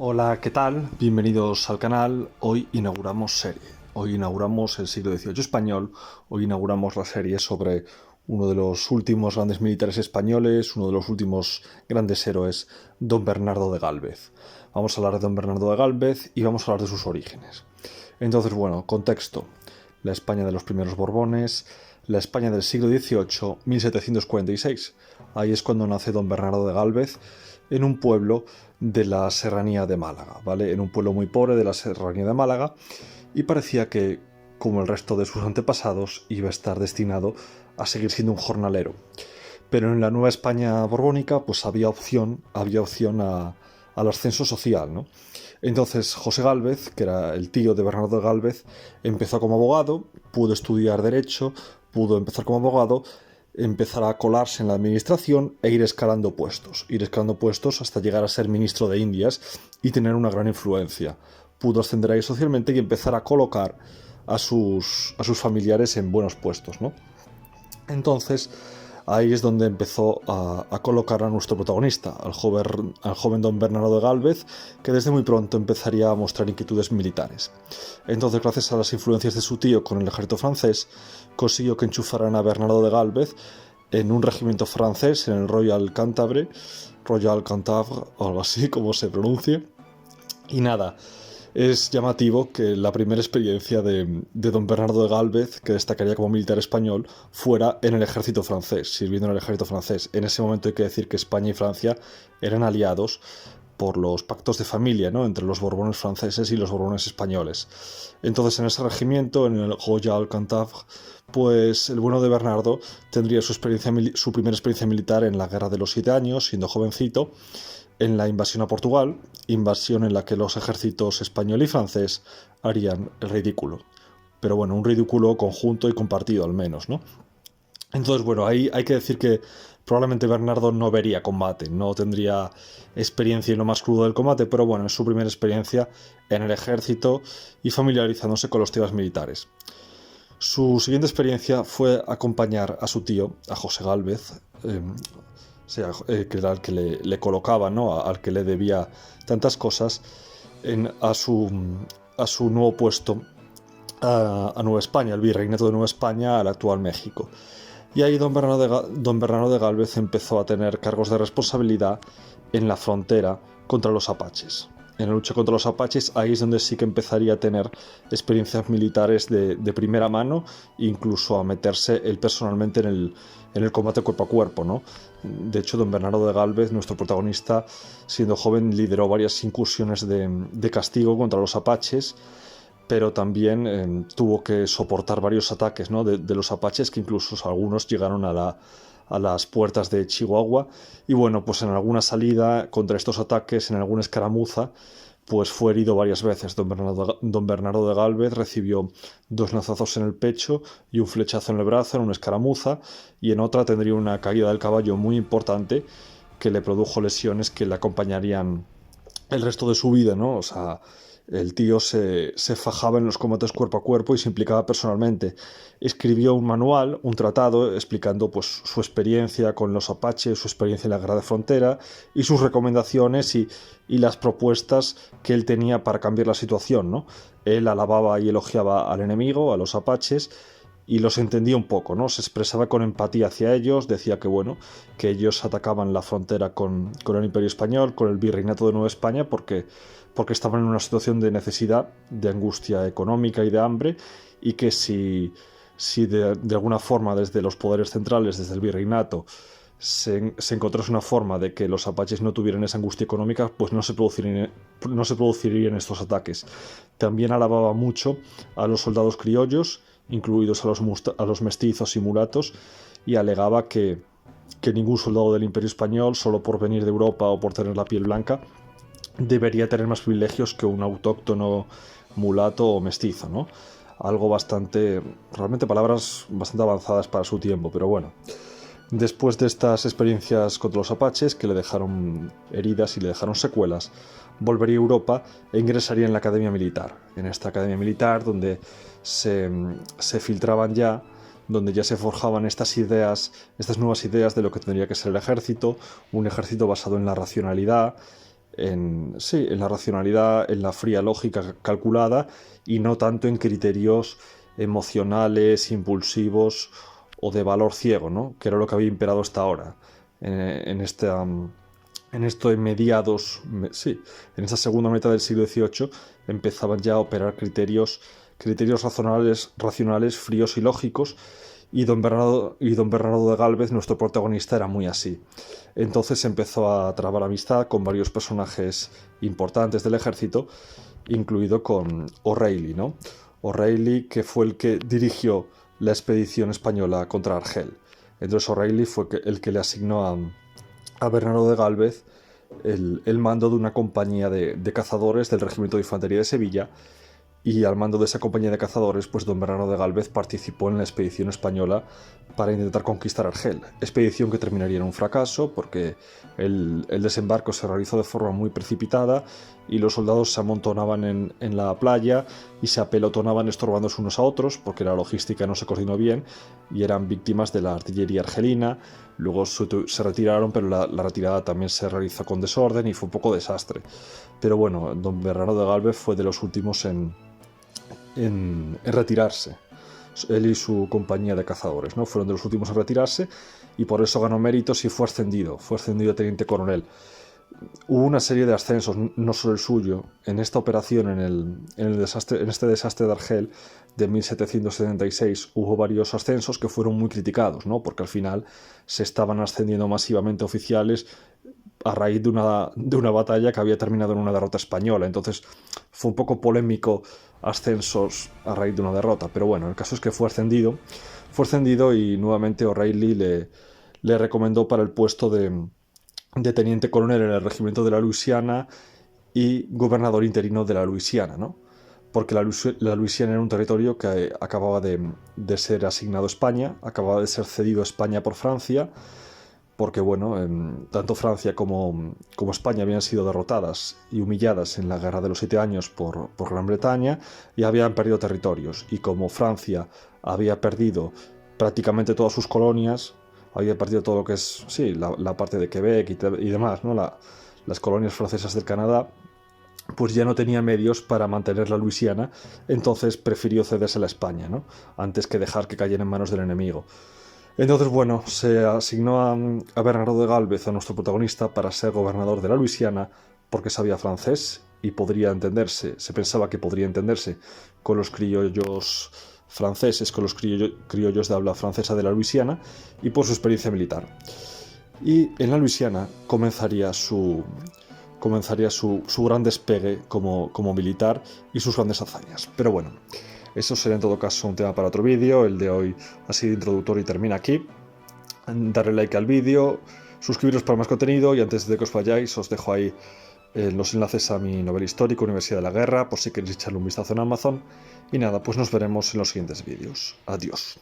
Hola, ¿qué tal? Bienvenidos al canal. Hoy inauguramos serie. Hoy inauguramos el siglo XVIII español. Hoy inauguramos la serie sobre uno de los últimos grandes militares españoles, uno de los últimos grandes héroes, don Bernardo de Gálvez. Vamos a hablar de don Bernardo de Gálvez y vamos a hablar de sus orígenes. Entonces, bueno, contexto. La España de los primeros Borbones, la España del siglo XVIII, 1746. Ahí es cuando nace don Bernardo de Gálvez, en un pueblo de la serranía de Málaga, ¿vale? En un pueblo muy pobre de la serranía de Málaga, y parecía que, como el resto de sus antepasados, iba a estar destinado a seguir siendo un jornalero. Pero en la Nueva España borbónica, pues había opción al ascenso social, ¿no? Entonces José Gálvez, que era el tío de Bernardo de Gálvez, empezó como abogado, pudo estudiar Derecho, pudo empezar como abogado, empezar a colarse en la administración e ir escalando puestos hasta llegar a ser ministro de Indias y tener una gran influencia. Pudo ascender ahí socialmente y empezar a colocar a sus familiares en buenos puestos, ¿no? Entonces, ahí es donde empezó a colocar a nuestro protagonista, al joven don Bernardo de Gálvez, que desde muy pronto empezaría a mostrar inquietudes militares. Entonces, gracias a las influencias de su tío con el ejército francés, consiguió que enchufaran a Bernardo de Gálvez en un regimiento francés, en el Royal Cantabre, o algo así como se pronuncie. Y nada, es llamativo que la primera experiencia de don Bernardo de Gálvez, que destacaría como militar español, fuera en el ejército francés, sirviendo en el ejército francés. En ese momento hay que decir que España y Francia eran aliados por los pactos de familia, ¿no?, entre los Borbones franceses y los Borbones españoles. Entonces, en ese regimiento, en el Royal Cantabre, pues el bueno de Bernardo tendría su primera experiencia militar en la Guerra de los 7 años, siendo jovencito, en la invasión a Portugal, invasión en la que los ejércitos español y francés harían el ridículo. Pero bueno, un ridículo conjunto y compartido al menos, ¿no? Entonces, bueno, ahí hay que decir que probablemente Bernardo no vería combate, no tendría experiencia en lo más crudo del combate, pero bueno, es su primera experiencia en el ejército y familiarizándose con los temas militares. Su siguiente experiencia fue acompañar a su tío, a José Gálvez, que era al que le colocaba, ¿no?, al que le debía tantas cosas, a su nuevo puesto, a Nueva España, el virreinato de Nueva España, al actual México. Y ahí don Bernardo de Gálvez empezó a tener cargos de responsabilidad en la frontera contra los apaches. En la lucha contra los apaches, ahí es donde sí que empezaría a tener experiencias militares de primera mano, incluso a meterse él personalmente en el combate cuerpo a cuerpo, ¿no? De hecho, don Bernardo de Gálvez, nuestro protagonista, siendo joven, lideró varias incursiones de castigo contra los apaches, pero también tuvo que soportar varios ataques, ¿no?, de los apaches, que incluso algunos llegaron a las puertas de Chihuahua. Y bueno, pues en alguna salida contra estos ataques, en alguna escaramuza, pues fue herido varias veces. Don Bernardo de Gálvez recibió 2 lanzazos en el pecho y un flechazo en el brazo en una escaramuza, y en otra tendría una caída del caballo muy importante que le produjo lesiones que le acompañarían el resto de su vida, ¿no? O sea, el tío se fajaba en los combates cuerpo a cuerpo y se implicaba personalmente. Escribió un manual, un tratado, explicando pues su experiencia con los apaches, su experiencia en la guerra de frontera y sus recomendaciones y las propuestas que él tenía para cambiar la situación, ¿no? Él alababa y elogiaba al enemigo, a los apaches, y los entendía un poco, ¿no? Se expresaba con empatía hacia ellos, decía que bueno, que ellos atacaban la frontera con el Imperio Español, con el Virreinato de Nueva España, porque estaban en una situación de necesidad, de angustia económica y de hambre, y que si de alguna forma desde los poderes centrales, desde el Virreinato, se encontrase una forma de que los apaches no tuvieran esa angustia económica, pues no se producirían estos ataques. También alababa mucho a los soldados criollos, incluidos a los mestizos y mulatos, y alegaba que ningún soldado del Imperio Español, solo por venir de Europa o por tener la piel blanca, debería tener más privilegios que un autóctono mulato o mestizo, ¿no? Algo realmente palabras bastante avanzadas para su tiempo, pero bueno. Después de estas experiencias contra los apaches, que le dejaron heridas y le dejaron secuelas, volvería a Europa e ingresaría en la Academia Militar. En esta Academia Militar donde se filtraban ya, donde ya se forjaban estas nuevas ideas de lo que tendría que ser el ejército, un ejército basado en la racionalidad, en la racionalidad, en la fría lógica calculada y no tanto en criterios emocionales, impulsivos o de valor ciego, ¿no? Que era lo que había imperado hasta ahora en esto de en esta segunda mitad del siglo XVIII empezaban ya a operar criterios racionales, fríos y lógicos, y don Bernardo de Gálvez, nuestro protagonista, era muy así. Entonces empezó a trabar amistad con varios personajes importantes del ejército, incluido con O'Reilly, ¿no? O'Reilly, que fue el que dirigió la expedición española contra Argel. Entonces O'Reilly fue el que le asignó a Bernardo de Gálvez el mando de una compañía de cazadores del Regimiento de Infantería de Sevilla, y al mando de esa compañía de cazadores, pues don Bernardo de Gálvez participó en la expedición española para intentar conquistar Argel. Expedición que terminaría en un fracaso porque el desembarco se realizó de forma muy precipitada y los soldados se amontonaban en la playa y se apelotonaban estorbándose unos a otros porque la logística no se coordinó bien y eran víctimas de la artillería argelina. Luego se retiraron, pero la retirada también se realizó con desorden y fue un poco desastre. Pero bueno, don Bernardo de Gálvez fue de los últimos en retirarse. Él y su compañía de cazadores, ¿no? Fueron de los últimos en retirarse y por eso ganó méritos y fue ascendido a teniente coronel. Hubo una serie de ascensos, no solo el suyo. En esta operación, en este desastre de Argel de 1776, hubo varios ascensos que fueron muy criticados, ¿no? Porque al final se estaban ascendiendo masivamente oficiales a raíz de una batalla que había terminado en una derrota española. Entonces fue un poco polémico ascensos a raíz de una derrota, pero bueno, el caso es que fue ascendido y nuevamente O'Reilly le recomendó para el puesto de teniente coronel en el regimiento de la Luisiana y gobernador interino de la Luisiana, ¿no? Porque la Luisiana era un territorio que acababa de ser asignado a España, acababa de ser cedido a España por Francia, porque bueno, tanto Francia como España habían sido derrotadas y humilladas en la Guerra de los 7 Años por Gran Bretaña y habían perdido territorios. Y como Francia había perdido prácticamente todas sus colonias, había perdido todo lo que es, sí, la parte de Quebec y demás, ¿no? Las colonias francesas del Canadá, pues ya no tenía medios para mantener la Luisiana, entonces prefirió cedérsela a España, ¿no? Antes que dejar que cayera en manos del enemigo. Entonces, bueno, se asignó a Bernardo de Gálvez, a nuestro protagonista, para ser gobernador de la Luisiana, porque sabía francés y se pensaba que podría entenderse con los criollos franceses, con los criollos de habla francesa de la Luisiana, y por su experiencia militar. Y en la Luisiana comenzaría su gran despegue como militar y sus grandes hazañas. Pero bueno, eso será en todo caso un tema para otro vídeo. El de hoy ha sido introductorio y termina aquí. Darle like al vídeo, suscribiros para más contenido y antes de que os vayáis os dejo ahí los enlaces a mi novela histórica Universidad de la Guerra por si queréis echarle un vistazo en Amazon. Y nada, pues nos veremos en los siguientes vídeos. Adiós.